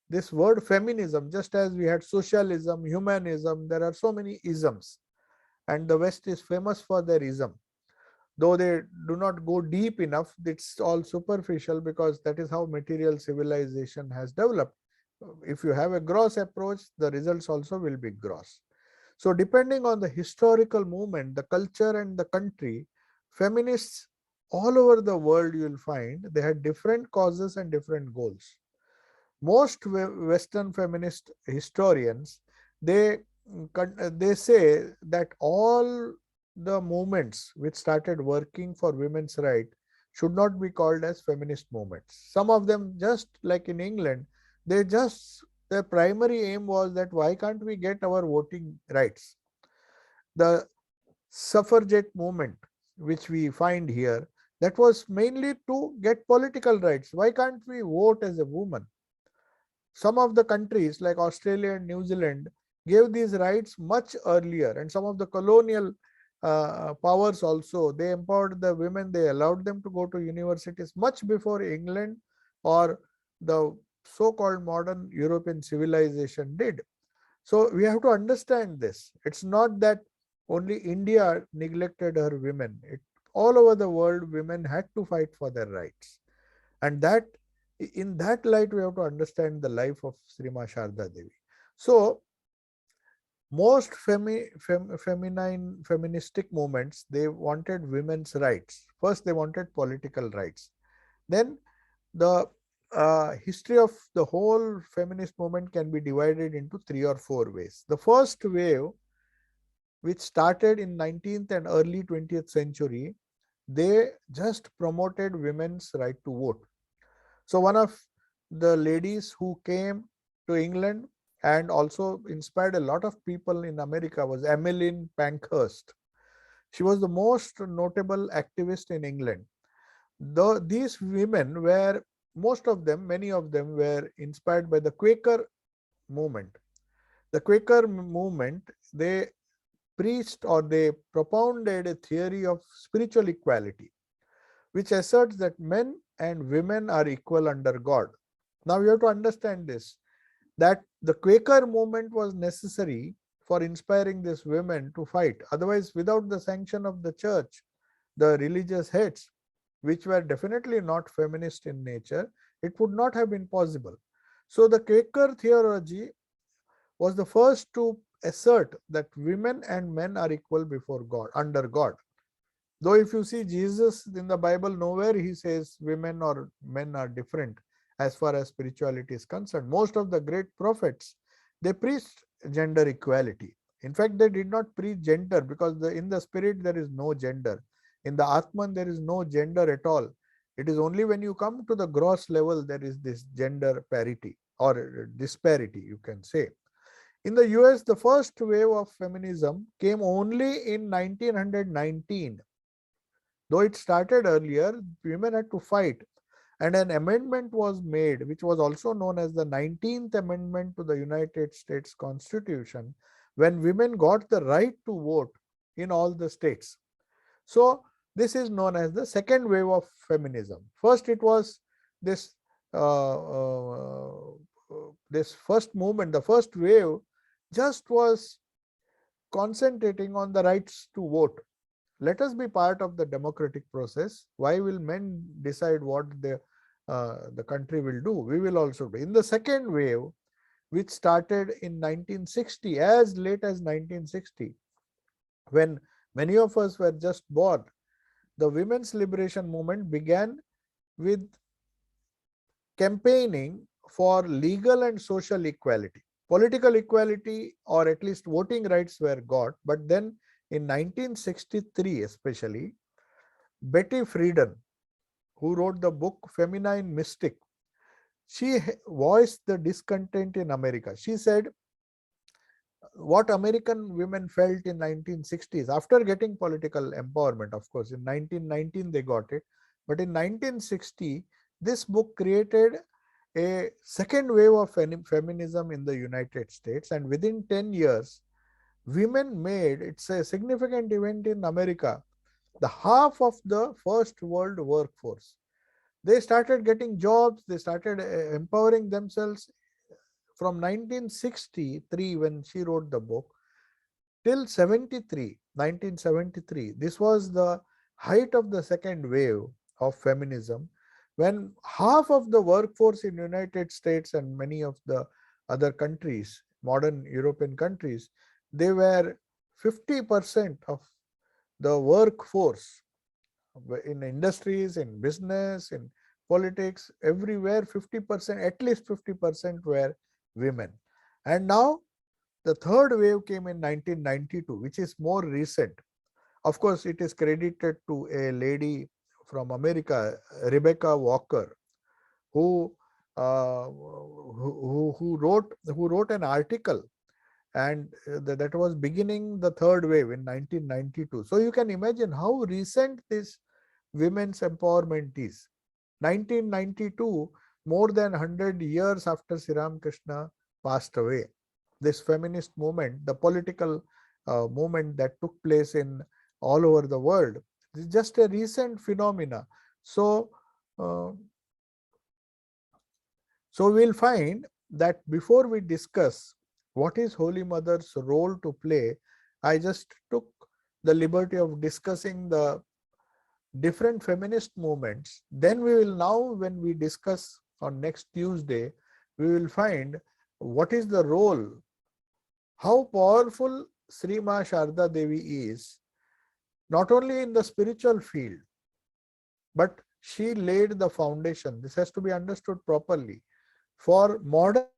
this word feminism, just as we had socialism, humanism, there are so many isms, and the West is famous for their ism. Though they do not go deep enough, it's all superficial because that is how material civilization has developed. If you have a gross approach, the results also will be gross. So depending on the historical movement, the culture and the country, feminists all over the world, you will find they had different causes and different goals. Most Western feminist historians, they say that all the movements which started working for women's right should not be called as feminist movements. Some of them, just like in England, their primary aim was that why can't we get our voting rights? The suffragette movement which we find here, that was mainly to get political rights. Why can't we vote as a woman? Some of the countries like Australia and New Zealand gave these rights much earlier, and some of the colonial powers also, they empowered the women, they allowed them to go to universities much before England or the so-called modern European civilization did. So we have to understand this. It's not that only India neglected her women. All over the world, women had to fight for their rights. And that, in that light, we have to understand the life of Srima Sharda Devi. So most feministic movements, they wanted women's rights. First, they wanted political rights. Then the history of the whole feminist movement can be divided into 3 or 4 ways. The first wave, which started in 19th and early 20th century, they just promoted women's right to vote. So one of the ladies who came to England and also inspired a lot of people in America was Emeline Pankhurst. She was the most notable activist in England. These women were, many of them were inspired by the Quaker movement. The Quaker movement, they preached or they propounded a theory of spiritual equality, which asserts that men and women are equal under God. Now you have to understand this, that the Quaker movement was necessary for inspiring these women to fight. Otherwise, without the sanction of the church, the religious heads, which were definitely not feminist in nature, it would not have been possible. So the Quaker theology was the first to assert that women and men are equal before God, under God. Though if you see Jesus in the Bible, nowhere he says women or men are different as far as spirituality is concerned. Most of the great prophets, they preached gender equality. In fact, they did not preach gender, because in the spirit there is no gender. In the Atman there is no gender at all. It is only when you come to the gross level there is this gender parity or disparity, you can say. In the US, the first wave of feminism came only in 1919. Though it started earlier, women had to fight, and an amendment was made, which was also known as the 19th Amendment to the United States Constitution, when women got the right to vote in all the states. So this is known as the second wave of feminism. First, it was this this first movement, the first wave, just was concentrating on the rights to vote. Let us be part of the democratic process. Why will men decide what the country will do? We will also do. In the second wave, which started in 1960, as late as 1960, when many of us were just born, the women's liberation movement began with campaigning for legal and social equality. Political equality, or at least voting rights, were got, but then in 1963 especially, Betty Friedan, who wrote the book Feminine Mystic, she voiced the discontent in America. She said what American women felt in 1960s, after getting political empowerment, of course, in 1919 they got it, but in 1960, this book created a second wave of feminism in the United States, and within 10 years, women made, it's a significant event in America, the half of the first world workforce. They started getting jobs, they started empowering themselves from 1963, when she wrote the book, till 1973. This was the height of the second wave of feminism, when half of the workforce in United States and many of the other countries, modern European countries, they were 50% of the workforce in industries, in business, in politics, everywhere 50%, at least 50% were women. And now the third wave came in 1992, which is more recent. Of course, it is credited to a lady from America, Rebecca Walker, who wrote an article, and that was beginning the third wave in 1992. So you can imagine how recent this women's empowerment is. 1992, more than 100 years after Sri Ramakrishna passed away. This feminist movement, the political movement that took place in all over the world, is just a recent phenomena. So we'll find that before we discuss what is Holy Mother's role to play, I just took the liberty of discussing the different feminist movements. Then we will now, when we discuss on next Tuesday, we will find what is the role, how powerful Sri Ma Sharda Devi is, not only in the spiritual field, but she laid the foundation. This has to be understood properly for modern civilization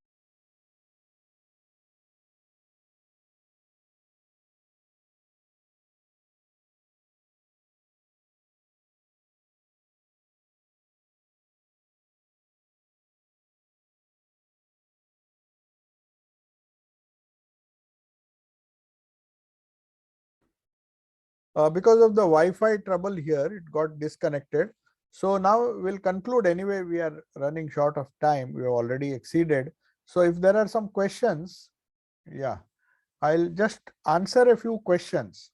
to flourish. Because of the Wi-Fi trouble here, it got disconnected. So now we'll conclude. Anyway, we are running short of time. We have already exceeded. So if there are some questions, yeah, I'll just answer a few questions.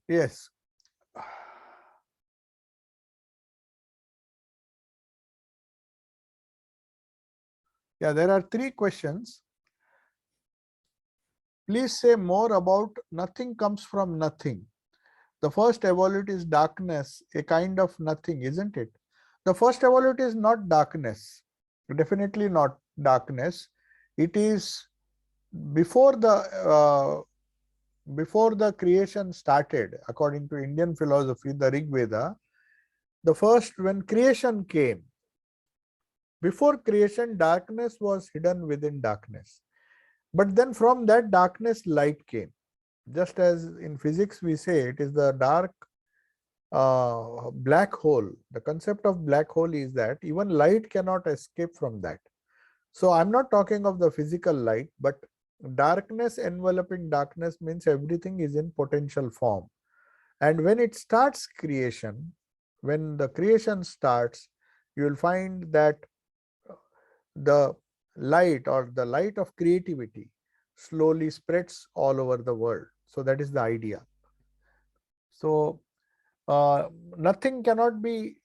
Yes. Yeah, there are 3 questions. Please say more about nothing comes from nothing. The first evolute is darkness, a kind of nothing, isn't it? The first evolute is not darkness, definitely not darkness. It is before the creation started, according to Indian philosophy, the Rig Veda. The first, when creation came, before creation, darkness was hidden within darkness. But then from that darkness, light came. Just as in physics we say it is the dark black hole. The concept of black hole is that even light cannot escape from that. So I'm not talking of the physical light, but darkness enveloping darkness means everything is in potential form. And when it starts creation, when the creation starts, you will find that the light or the light of creativity slowly spreads all over the world. So that is the idea. So nothing cannot be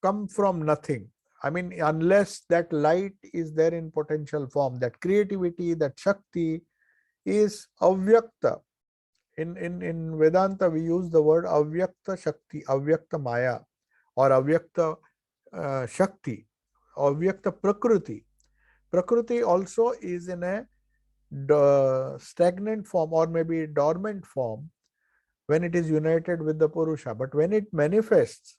come from nothing. I mean, unless that light is there in potential form, that creativity, that Shakti is avyakta. In Vedanta, we use the word avyakta Shakti, avyakta Maya, or avyakta Shakti, avyakta Prakriti. Prakriti also is in a stagnant form or maybe dormant form when it is united with the Purusha. But when it manifests,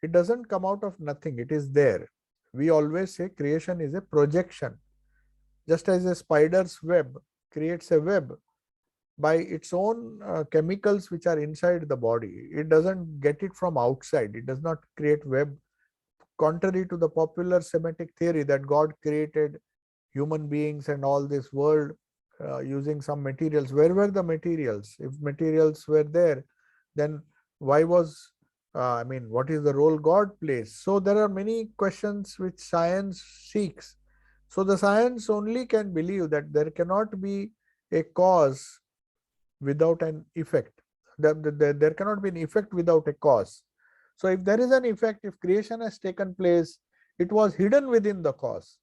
it doesn't come out of nothing, it is there. We always say creation is a projection. Just as a spider's web creates a web by its own chemicals which are inside the body, it doesn't get it from outside, it does not create web, contrary to the popular Semitic theory that God created human beings and all this world using some materials. Where were the materials? If materials were there, then why was I mean, what is the role God plays? So there are many questions which science seeks. So the science only can believe that there cannot be a cause without an effect. There cannot be an effect without a cause. So if there is an effect, if creation has taken place, it was hidden within the cause.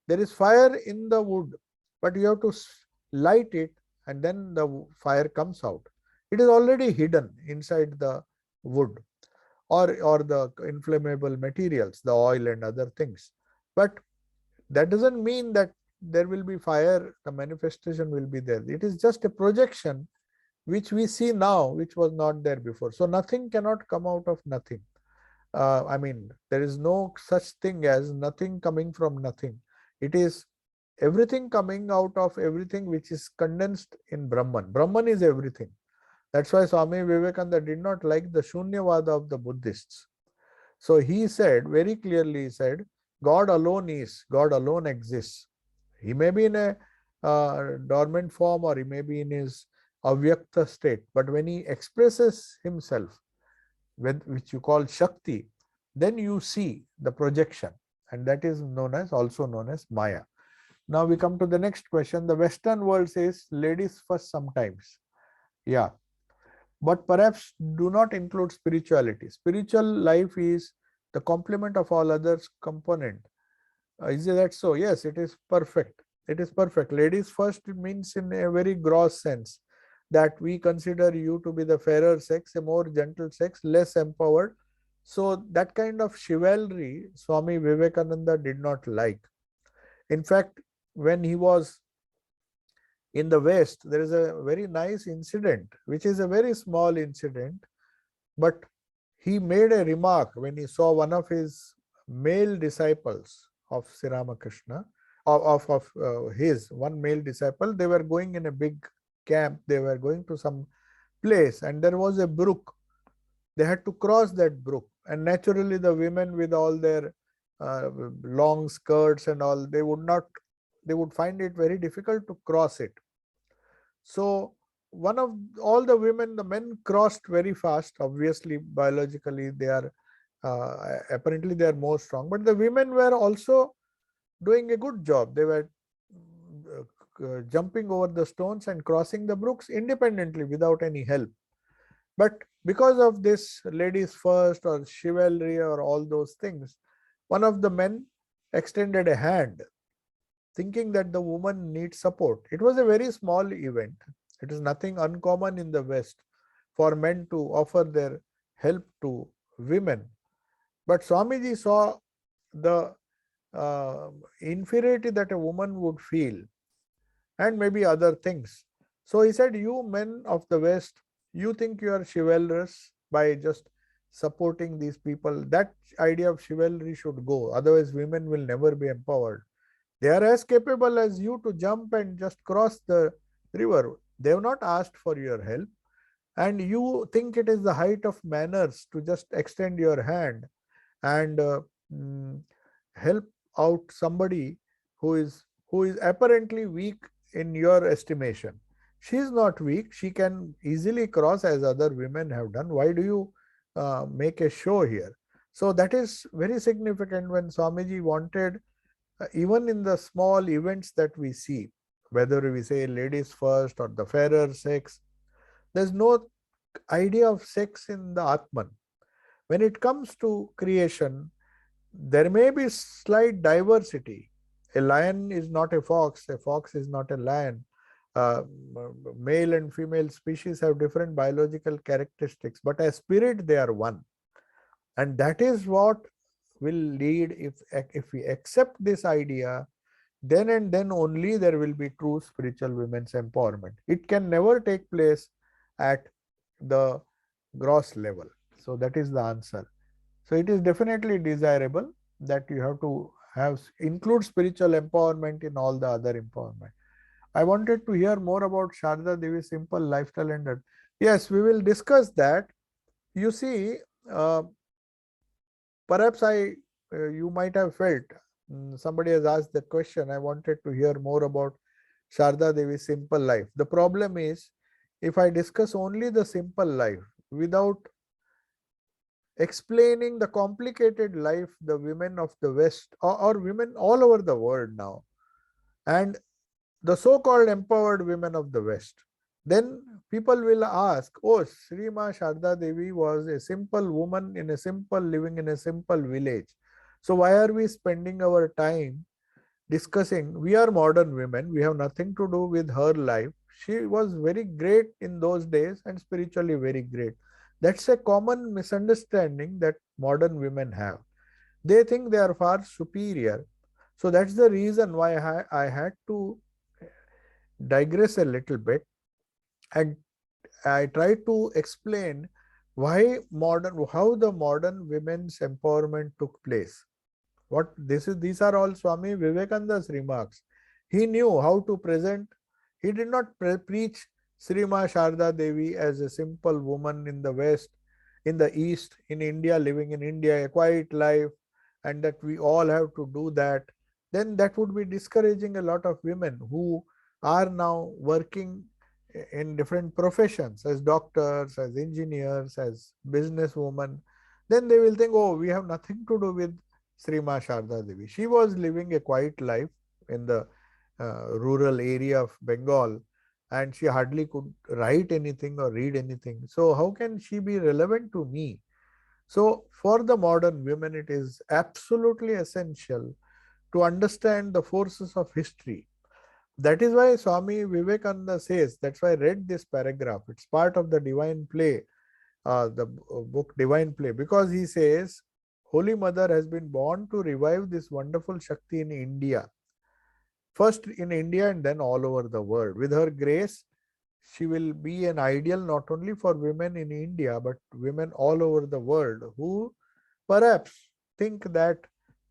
There is fire in the wood, but you have to light it and then the fire comes out. It is already hidden inside the wood or the inflammable materials, the oil and other things. But that doesn't mean that there will be fire, the manifestation will be there. It is just a projection which we see now, which was not there before. So nothing cannot come out of nothing. I mean, there is no such thing as nothing coming from nothing. It is everything coming out of everything which is condensed in Brahman. Brahman is everything. That's why Swami Vivekananda did not like the Shunyavada of the Buddhists. So he said, very clearly he said, God alone is, God alone exists. He may be in a dormant form or he may be in his avyakta state, but when he expresses himself, which you call Shakti, then you see the projection, and that is also known as Maya. Now we come to the next question. The Western world says ladies first sometimes. Yeah, but perhaps do not include spirituality. Spiritual life is the complement of all others component. Is that so? Yes, it is perfect. It is perfect. Ladies first means in a very gross sense that we consider you to be the fairer sex, a more gentle sex, less empowered. So that kind of chivalry Swami Vivekananda did not like. In fact, when he was In the West, there is a very nice incident, which is a very small incident, but he made a remark when he saw one of his male disciples of Sri Ramakrishna, his one male disciple. They were going in a big camp, they were going to some place, and there was a brook. They had to cross that brook, and naturally the women with all their long skirts and all, they would find it very difficult to cross it. So one of all the women, the men crossed very fast. Obviously, biologically, they are apparently they are more strong. But the women were also doing a good job. They were jumping over the stones and crossing the brooks independently without any help. But because of this ladies first or chivalry or all those things, one of the men extended a hand, thinking that the woman needs support. It was a very small event. It is nothing uncommon in the West for men to offer their help to women. But Swamiji saw the inferiority that a woman would feel, and maybe other things. So he said, you men of the West, you think you are chivalrous by just supporting these people. That idea of chivalry should go. Otherwise, women will never be empowered. They are as capable as you to jump and just cross the river. They have not asked for your help. And you think it is the height of manners to just extend your hand and help out somebody who is apparently weak in your estimation. She is not weak. She can easily cross as other women have done. Why do you make a show here? So that is very significant when Swamiji wanted, even in the small events that we see, whether we say ladies first or the fairer sex, there's no idea of sex in the Atman. When it comes to creation, there may be slight diversity. A lion is not a fox is not a lion. Male and female species have different biological characteristics, but as spirit they are one. And that is what will lead, if we accept this idea, then and then only there will be true spiritual women's empowerment. It can never take place at the gross level. So that is the answer. So it is definitely desirable that you have to include spiritual empowerment in all the other empowerment. I wanted to hear more about Sharada Devi's simple lifestyle and yes, we will discuss that. You see, perhaps you might have felt, somebody has asked the question, I wanted to hear more about Sharada Devi's simple life. The problem is, if I discuss only the simple life without explaining the complicated life the women of the West or women all over the world now, and the so-called empowered women of the West, then people will ask, oh, Sri Ma Sharada Devi was a simple woman living in a simple village. So why are we spending our time discussing? We are modern women. We have nothing to do with her life. She was very great in those days and spiritually very great. That's a common misunderstanding that modern women have. They think they are far superior. So that's the reason why I had to digress a little bit, and I try to explain how the modern women's empowerment took place. These are all Swami Vivekananda's remarks. He knew how to present. He did not preach Sri Ma Sharada Devi as a simple woman in the West, in the East, in India, living in India, a quiet life, and that we all have to do that. Then that would be discouraging a lot of women who are now working in different professions as doctors, as engineers, as businesswomen. Then they will think, oh, we have nothing to do with Sri Ma Sharada Devi. She was living a quiet life in the rural area of Bengal, and she hardly could write anything or read anything. So how can she be relevant to me? So for the modern women, it is absolutely essential to understand the forces of history. That is why Swami Vivekananda says, that's why I read this paragraph. It's part of the Divine Play, the book Divine Play, because he says, Holy Mother has been born to revive this wonderful Shakti in India. first in India and then all over the world. With her grace, she will be an ideal not only for women in India, but women all over the world who perhaps think that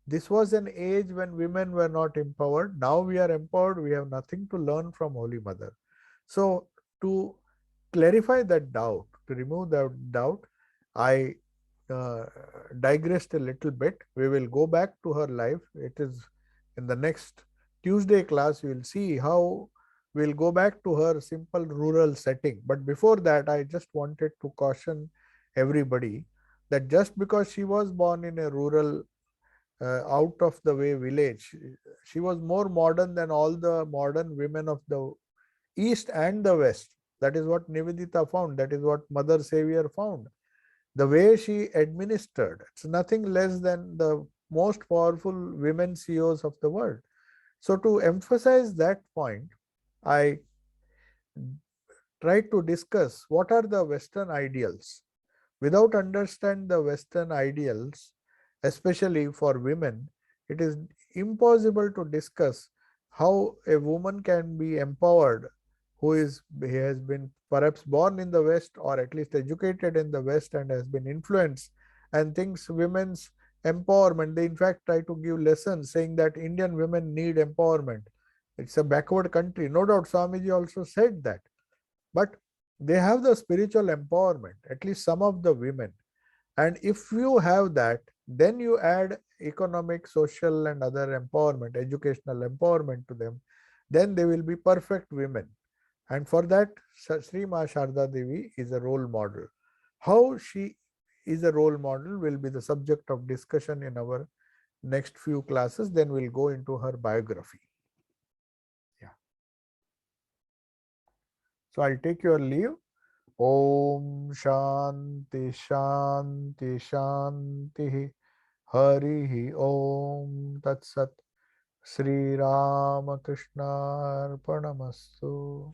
this was an age when women were not empowered. Now we are empowered. We have nothing to learn from Holy Mother. So, to clarify that doubt, to remove that doubt, I uh, digressed a little bit. We will go back to her life. It is in the next Tuesday class, you will see how we'll go back to her simple rural setting. But before that, I just wanted to caution everybody that just because she was born in a rural, out of the way village, she was more modern than all the modern women of the East and the West. That is what Nivedita found. That is what Mother Savior found. The way she administered, it's nothing less than the most powerful women CEOs of the world. So, to emphasize that point, I tried to discuss what are the Western ideals. Without understanding the Western ideals, especially for women, it is impossible to discuss how a woman can be empowered who has been perhaps born in the West or at least educated in the West and has been influenced and thinks women's empowerment. They in fact try to give lessons saying that Indian women need empowerment. It's a backward country. No doubt Swamiji also said that. But they have the spiritual empowerment, at least some of the women. And if you have that, then you add economic, social, and other empowerment, educational empowerment to them, then they will be perfect women. And for that, Sri Ma Sharda Devi is a role model. How she is a role model will be the subject of discussion in our next few classes. Then we'll go into her biography. Yeah. So I'll take your leave. Om Shanti Shanti Shanti Hari Om Tat Sat Sri Ramakrishna Arpanamastu.